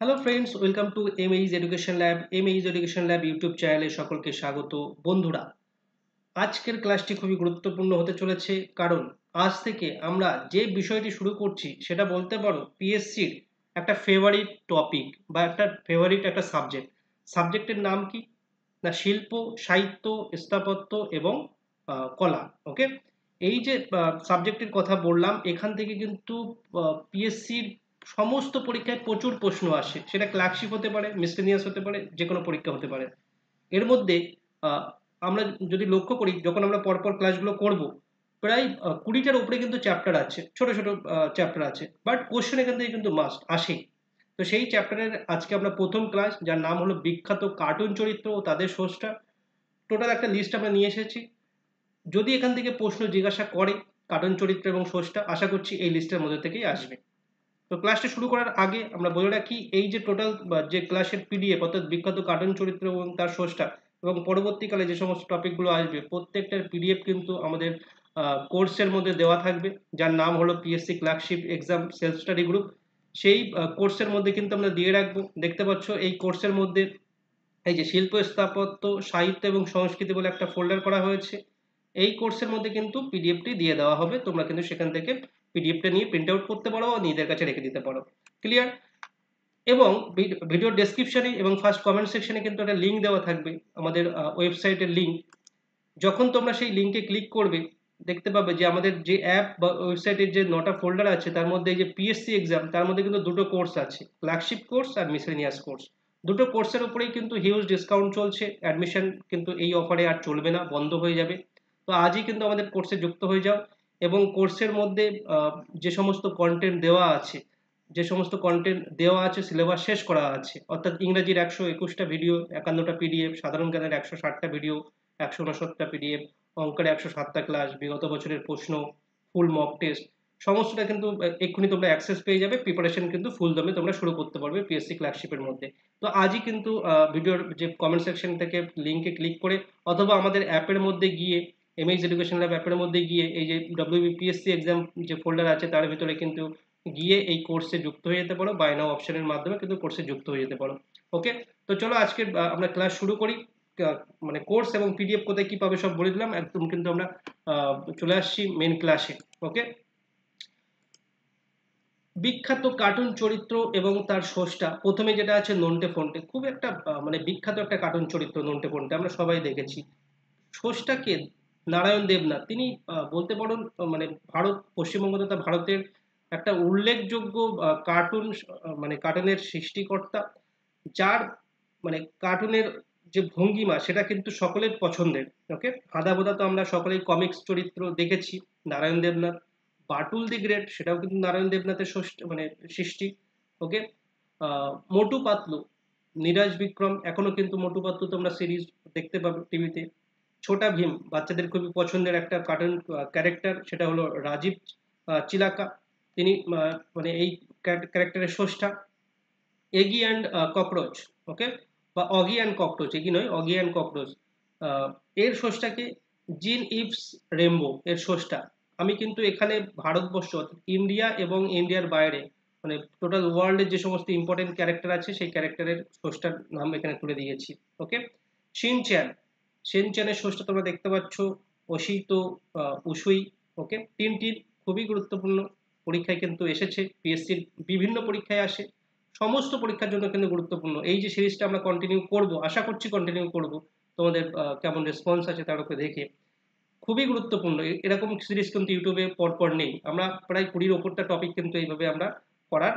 Hello friends, welcome to এমএইজ education lab. এমএইজ education lab YouTube চ্যানেলে সকলকে স্বাগত। বন্ধুরা, আজকের ক্লাসটি খুবই গুরুত্বপূর্ণ হতে চলেছে, কারণ আজ থেকে আমরা যে বিষয়টি শুরু করছি সেটা বলতে পারো পিএসসির একটা ফেভারিট টপিক বা একটা সাবজেক্টের নাম কি না, শিল্প, সাহিত্য, স্থাপত্য এবং কলা। ওকে, এই যে সাবজেক্টের কথা বললাম, এখান থেকে কিন্তু পিএসসির সমস্ত পরীক্ষায় প্রচুর প্রশ্ন আসে। সেটা ক্লার্কশিপ হতে পারে, মিসলেনিয়াস হতে পারে, যে কোনো পরীক্ষা হতে পারে। এর মধ্যে আহ, আমরা যদি লক্ষ্য করি, যখন আমরা পরপর ক্লাসগুলো করব, প্রায় 20টার উপরে কিন্তু চ্যাপ্টার আছে, ছোট ছোট চ্যাপ্টার আছে, বাট কোশ্চেন এখান থেকে কিন্তু মাস্ট আসে। তো সেই চ্যাপ্টারের আজকে আমরা প্রথম ক্লাস, যার নাম হলো বিখ্যাত কার্টুন চরিত্র ও তাদের স্রষ্টা। টোটাল একটা লিস্ট আমরা নিয়ে এসেছি। যদি এখান থেকে প্রশ্ন জিজ্ঞাসা করে কার্টুন চরিত্র এবং স্রষ্টা, আশা করছি এই লিস্টের মধ্যে থেকেই আসবে। তো ক্লাসটা শুরু করার আগে আমরা বলে রাখি, এই যে টোটাল যে ক্লাসের পিডিএফ, অর্থাৎ বিখ্যাত কার্টুন চরিত্র এবং তার স্রষ্টা এবং পরবর্তীকালে যে সমস্ত টপিকগুলো আসবে, প্রত্যেকটার পিডিএফ কিন্তু আমাদের কোর্সের মধ্যে দেওয়া থাকবে, যার নাম হলো PSC clerkship exam self study group. সেই কোর্সের মধ্যে কিন্তু আমরা দিয়ে রাখবো। দেখতে পাচ্ছ এই কোর্সের মধ্যে এই যে শিল্প, স্থাপত্য, সাহিত্য এবং সংস্কৃতি বলে একটা ফোল্ডার করা হয়েছে। এই কোর্সের মধ্যে কিন্তু পিডিএফটি দিয়ে দেওয়া হবে, তোমরা কিন্তু সেখান থেকে পিডিএফটা নিয়ে প্রিন্ট আউট করতে পারো ও নিজেদের কাছে রেখে দিতে পারো। ক্লিয়ার? এবং ভিডিও ডেসক্রিপশনে এবং ফার্স্ট কমেন্ট সেকশনে কিন্তু একটা লিঙ্ক দেওয়া থাকবে, আমাদের ওয়েবসাইটের লিঙ্ক। যখন তোমরা সেই লিঙ্কে ক্লিক করবে, দেখতে পাবে যে আমাদের যে অ্যাপ বা ওয়েবসাইটের যে 9টা ফোল্ডার আছে, তার মধ্যে এই যে পিএসসি এক্সাম, তার মধ্যে কিন্তু দুটো কোর্স আছে, ক্লার্কশিপ কোর্স আর মিসেলেনিয়াস কোর্স। দুটো কোর্সের উপরেই কিন্তু হিউজ ডিসকাউন্ট চলছে। অ্যাডমিশন কিন্তু এই অফারে আর চলবে না, বন্ধ হয়ে যাবে। তো আজই কিন্তু আমাদের কোর্সে যুক্ত হয়ে যাও। এবং কোর্সের মধ্যে যে সমস্ত কন্টেন্ট দেওয়া আছে, সিলেবাস শেষ করা আছে, অর্থাৎ ইংরেজির 121টা ভিডিও, 51টা পিডিএফ, সাধারণ জ্ঞানের 160টা ভিডিও, 159টা পিডিএফ, অঙ্কের 107টা ক্লাস, বিগত বছরের প্রশ্ন, ফুল মক টেস্ট, সমস্তটা কিন্তু এক্ষুনি তোমরা অ্যাক্সেস পেয়ে যাবে। প্রিপারেশন কিন্তু ফুল দমে তোমরা শুরু করতে পারবে পিএসসি ক্লার্কশিপের মধ্যে। তো আজই কিন্তু ভিডিওর যে কমেন্ট সেকশন থেকে লিঙ্কে ক্লিক করে, অথবা আমাদের অ্যাপের মধ্যে গিয়ে, এমএইচ এডুকেশন ল্যাব অ্যাপের মধ্যে গিয়ে, এই যে ডব্লিউবিপিএসসি এক্সাম যে ফোল্ডার আছে, তার ভিতরে কিন্তু গিয়ে এই কোর্সে যুক্ত হয়ে যেতে পারো। বাই নাও অপশনের মাধ্যমে কিন্তু কোর্সে যুক্ত হয়ে যেতে পারো। ওকে, তো চলো আজকে আমরা ক্লাস শুরু করি। মানে কোর্স এবং পিডিএফ কোথায় কি পাবে সব বলে দিলাম, একদম কিন্তু আমরা চলে আসছি মেন ক্লাসে। ওকে, বিখ্যাত কার্টুন চরিত্র এবং তার স্রষ্টা। প্রথমে যেটা আছে নন্টে ফন্টে, খুব একটা মানে বিখ্যাত একটা কার্টুন চরিত্র নন্টে ফন্টে, আমরা সবাই দেখেছি। স্রষ্টাকে নারায়ণ দেবনাথ, তিনি বলতে পারেন মানে পশ্চিমবঙ্গ তথা ভারতের একটা উল্লেখযোগ্য কার্টুন, মানে কার্টুনের সৃষ্টিকর্তা, যার মানে কার্টুনের যে ভঙ্গিমা সেটা কিন্তু সকলের পছন্দের। ওকে, হাদা বোদা তো আমরা সকলেই কমিক্স চরিত্র দেখেছি, নারায়ণ দেবনাথ। বাটুল দি গ্রেট, সেটাও কিন্তু নারায়ণ দেবনাথের মানে সৃষ্টি। ওকে, মোটু পাতলু, নীরাজ বিক্রম, এখনো কিন্তু মোটু পাতলু তোমরা সিরিজ দেখতে পাবে টিভিতে। ছোটা ভীম, বাচ্চাদের খুবই পছন্দের একটা কার্টুন ক্যারেক্টার, সেটা হলো রাজীব চিলাকা। তিনি মানে এই ক্যারেক্টারের স্রষ্টা। এগি অ্যান্ড ককরোচ, ওকে, বা অগি অ্যান্ড ককরোচ, এগি নয়, অগি অ্যান্ড ককরোচ। এর স্রষ্টাকে জিন ইভস রেমবো, এর স্রষ্টা। আমি কিন্তু এখানে ভারতবর্ষ অর্থাৎ ইন্ডিয়া এবং ইন্ডিয়ার বাইরে, মানে টোটাল ওয়ার্ল্ডের যে সমস্ত ইম্পর্টেন্ট ক্যারেক্টার আছে, সেই ক্যারেক্টারের স্রষ্টার নাম এখানে তুলে দিয়েছি। ওকে, শিনচ্যান, শিনচ্যানের স্রষ্টা তোমরা দেখতে পাচ্ছ অশিতো উসুই। ওকে, টিনটিন, খুবই গুরুত্বপূর্ণ, পরীক্ষায় কিন্তু এসেছে, পিএসসির বিভিন্ন পরীক্ষায় আসে, সমস্ত পরীক্ষার জন্য কিন্তু গুরুত্বপূর্ণ। এই যে সিরিজটা আমরা কন্টিনিউ করব, আশা করছি কন্টিনিউ করব, তোমাদের কেমন রেসপন্স আছে তার উপরে দেখে। খুবই গুরুত্বপূর্ণ, এরকম সিরিজ কিন্তু ইউটিউবে পরপর নেই। আমরা প্রায় 20-র ওপরটা টপিক কিন্তু এইভাবে আমরা করার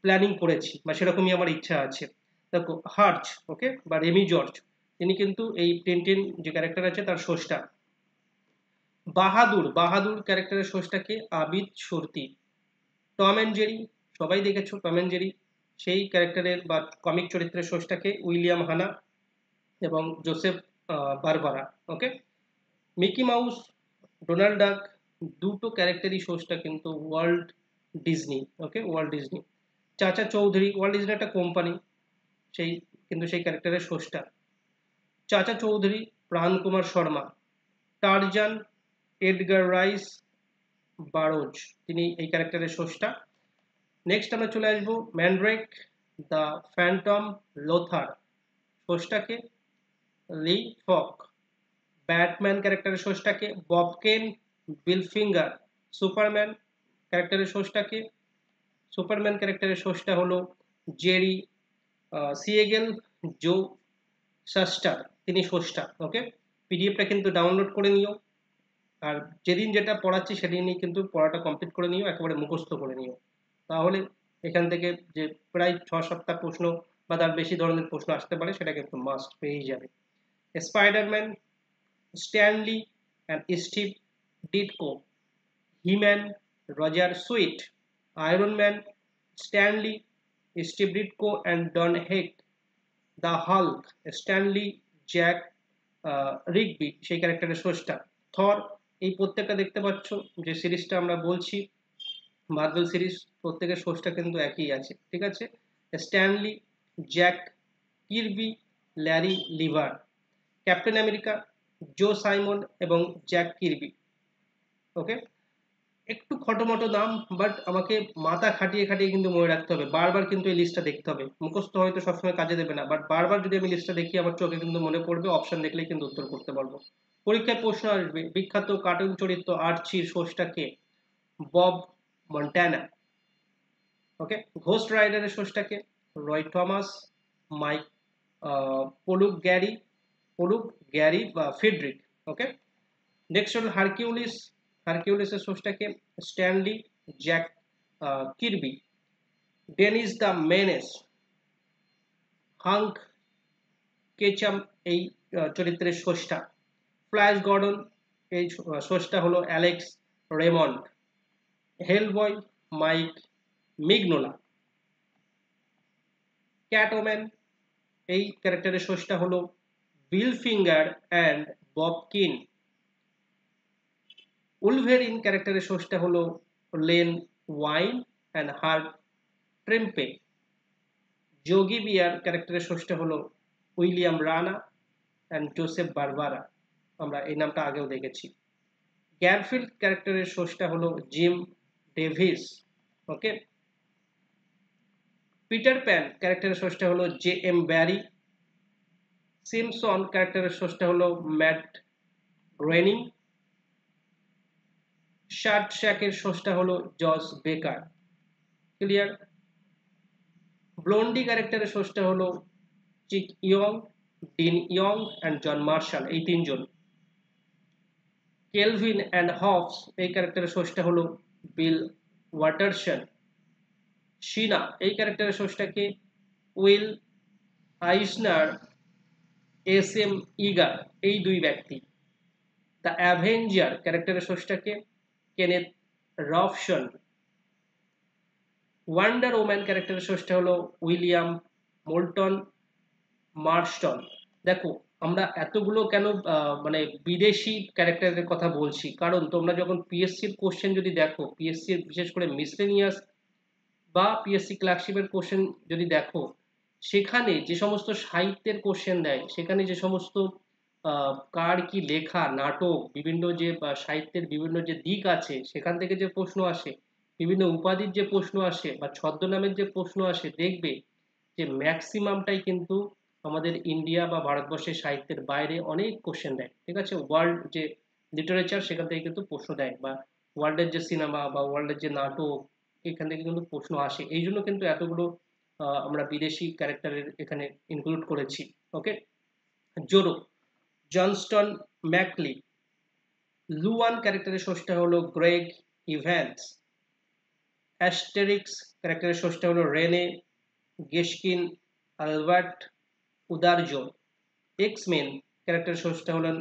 প্ল্যানিং করেছি, বা সেরকমই আমার ইচ্ছা আছে। দেখো হার্চ, ওকে, বা রেমি জর্জ, তিনি কিন্তু এই টিনটিন যে ক্যারেক্টার আছে তার স্রষ্টা। বাহাদুর, বাহাদুর ক্যারেক্টারের স্রষ্টাকে আবিদ সুরতি। টম অ্যান্ড জেরি, সবাই দেখেছো টম অ্যান্ড জেরি, সেই ক্যারেক্টারের বা কমিক চরিত্রের স্রষ্টাকে উইলিয়াম হানা এবং Joseph Barbera. Okay, Mickey Mouse, Donald Duck, দুটো ক্যারেক্টারই স্রষ্টা কিন্তু Walt Disney. Okay, Walt Disney. Chacha Chaudhary, Walt Disney একটা কোম্পানি, সেই কিন্তু সেই ক্যারেক্টারের স্রষ্টা। Chacha Chaudhary, Pran Kumar Sharma. Tarzan, Edgar Rice Burroughs, তিনি এই ক্যারেক্টারের স্রষ্টা। নেক্সট আমরা চলে আসবো ম্যানড্রেক, দ্য ফ্যান্টম লোথার, স্রষ্টাকে লি ফক। ব্যাটম্যান ক্যারেক্টারের স্রষ্টাকে বব কেন। বিলফিঙ্গার, সুপারম্যান ক্যারেক্টারের স্রষ্টাকে, সুপারম্যান ক্যারেক্টারের স্রষ্টা হলো জেরি সিয়েগেল। জো শাস্টার, তিনি স্রষ্টা। ওকে, পিডিএফটা কিন্তু ডাউনলোড করে নিও, আর যেদিন যেটা পড়াচ্ছি সেদিনই কিন্তু পড়াটা কমপ্লিট করে নিও, একেবারে মুখস্থ করে নিও। তাহলে এখান থেকে যে প্রায় 6-7টা প্রশ্ন বা তার বেশি ধরনের প্রশ্ন আসতে পারে সেটা কিন্তু মাস্ট পেয়েই যাবে। Spiderman Stan Lee and Steve Ditko. He Man Roger Sweet. Iron Man Stan Lee Steve Ditko and Don Heck. The Hulk Stan Lee Jack রিগবি, সেই ক্যারেক্টারের স্রষ্টা। থর, এই প্রত্যেকটা দেখতে পাচ্ছ যে সিরিজটা আমরা বলছি মার্বেল সিরিজ, প্রত্যেকের স্রষ্টা কিন্তু একই আছে, ঠিক আছে। স্ট্যানলি, জ্যাক কিরবি, ল্যারি লিভার। ক্যাপ্টেন আমেরিকা জো সাইমন এবং জ্যাক কিরবি। ওকে, একটু খটোমটো নাম, বাট আমাকে মাথা খাটিয়ে খাটিয়ে কিন্তু মনে রাখতে হবে, বারবার কিন্তু এই লিস্টটা দেখতে হবে। মুখস্থ হয়তো সবসময় কাজে দেবে না, বাট বারবার যদি আমি লিস্টটা দেখি আমার চোখে কিন্তু মনে পড়বে, অপশন দেখলেই কিন্তু উত্তর করতে পারবো। পরীক্ষায় প্রশ্ন আসবে, বিখ্যাত কার্টুন চরিত্র আর্চির স্রষ্টা কে? Bob Montana. ওকে, ঘোস্ট রাইডারের স্রষ্টা কে? Roy Thomas. Mike Ploog Gary বা ফিডরিক। ওকে, নেক্সট হল হারকিউলিস। হারকিউলিসের স্রষ্টা কে? Stan Lee Jack Kirby. Dennis the Menace. Hank Ketcham এই চরিত্রের স্রষ্টা। ফ্ল্যাশ গর্ডন, এই স্রষ্টা হলো Alex Raymond. Hellboy Mike Mignola. Catwoman, এই ক্যারেক্টারের স্রষ্টা হলো বিল ফিঙ্গার অ্যান্ড বব কিন। উলভেরিন ক্যারেক্টারের স্রষ্টা হলো লেন ওয়াইন অ্যান্ড হার্ট ট্রেম্পে। যোগী বিয়ার ক্যারেক্টারের স্রষ্টা হলো William Rana and Joseph Barbara, আমরা এই নামটা আগেও দেখেছি। গ্যারফিল্ড ক্যারেক্টারের স্রষ্টা হলো জিম ডেভিস। ওকে, পিটার প্যান ক্যারেক্টারের স্রষ্টা হলো জে এম ব্যারি। সিমসন ক্যারেক্টারের স্রষ্টা হলো ম্যাট গ্রেনিং। শার্ট শ্যাকের স্রষ্টা হলো জস বেকার। ক্লিয়ার? ব্লন্ডি ক্যারেক্টারের স্রষ্টা হলো Chic Young, Dean Young and John Marshall, এই তিনজন। কেলভিন অ্যান্ড হবস, এই ক্যারেক্টারের স্রষ্টা হলো বিল ওয়াটারসন। শিনা, এই ক্যারেক্টারের স্রষ্টাকে উইল আইসনার, এস এম ইগার, এই দুই ব্যক্তি। দ্য অ্যাভেঞ্জার ক্যারেক্টারের স্রষ্টাকে কেনেথ রফসন। ওয়ান্ডার ওম্যান ক্যারেক্টারের স্রষ্টা হলো উইলিয়াম মোল্টন মার্স্টন। দেখো আমরা এতগুলো কেন মানে বিদেশি ক্যারেক্টারের কথা বলছি, কারণ তোমরা যখন পিএসসির কোশ্চেন যদি দেখো, পিএসসির বিশেষ করে মিসলেনিয়াস বা পিএসসি ক্লার্কশিপের কোশ্চেন যদি দেখো, সেখানে যে সমস্ত সাহিত্যের কোশ্চেন দেয়, সেখানে যে সমস্ত কার কি লেখা, নাটক, বিভিন্ন যে সাহিত্যের বিভিন্ন যে দিক আছে সেখান থেকে যে প্রশ্ন আসে, বিভিন্ন উপাধির যে প্রশ্ন আসে বা ছদ্মনামের যে প্রশ্ন আসে, দেখবে যে ম্যাক্সিমামটাই কিন্তু আমাদের ইন্ডিয়া বা ভারতবর্ষের সাহিত্যের বাইরে অনেক কোশ্চেন দেয়, ঠিক আছে। ওয়ার্ল্ড যে লিটারেচার সেখান থেকে কিন্তু প্রশ্ন দেয়, বা ওয়ার্ল্ডের যে সিনেমা বা ওয়ার্ল্ডের যে নাটক, এখান থেকে কিন্তু প্রশ্ন আসে। এই জন্য কিন্তু এতগুলো আমরা বিদেশি ক্যারেক্টারের এখানে ইনক্লুড করেছি। ওকে, জোরো জনস্টন ম্যাকলি। লুয়ান ক্যারেক্টারের স্রষ্টা হলো গ্রেগ ইভ্যান্স। অ্যাস্টেরিক্স ক্যারেক্টারের স্রষ্টা হলো রেনে গেশকিন আলবার্ট উদারজো। এক্সমেন ক্যারেক্টারের স্রষ্টা হলেন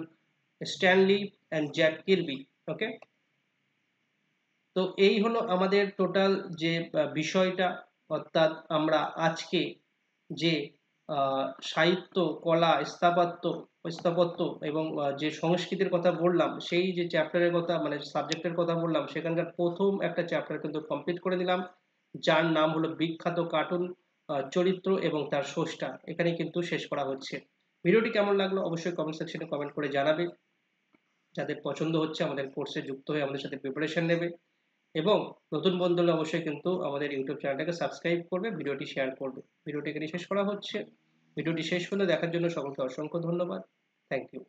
স্ট্যানলি অ্যান্ড জ্যাক কিরবি। ওকে, তো এই হলো আমাদের টোটাল যে বিষয়টা, অর্থাৎ আমরা আজকে যে সাহিত্য, কলা, স্থাপত্য এবং যে সংস্কৃতির কথা বললাম, সেই যে চ্যাপ্টারের কথা মানে সাবজেক্টের কথা বললাম, সেখানকার প্রথম একটা চ্যাপ্টার কিন্তু কমপ্লিট করে দিলাম, যার নাম হলো বিখ্যাত কার্টুন চরিত্র এবং তার স্রষ্টা। এখানে কিন্তু শেষ করা হচ্ছে। ভিডিওটি কেমন লাগলো অবশ্যই কমেন্ট সেকশনে কমেন্ট করে জানাবে। যাদের পছন্দ হচ্ছে আমাদের কোর্সে যুক্ত হয়ে আমাদের সাথে প্রিপারেশন নেবে। এবং নতুন বন্ধু হলে অবশ্যই কিন্তু আমাদের ইউটিউব চ্যানেলটাকে সাবস্ক্রাইব করবে, ভিডিওটি শেয়ার করবে। ভিডিওটি এখানে শেষ করা হচ্ছে। ভিডিওটি শেষ হলে দেখার জন্য সকলকে অসংখ্য ধন্যবাদ। Thank you.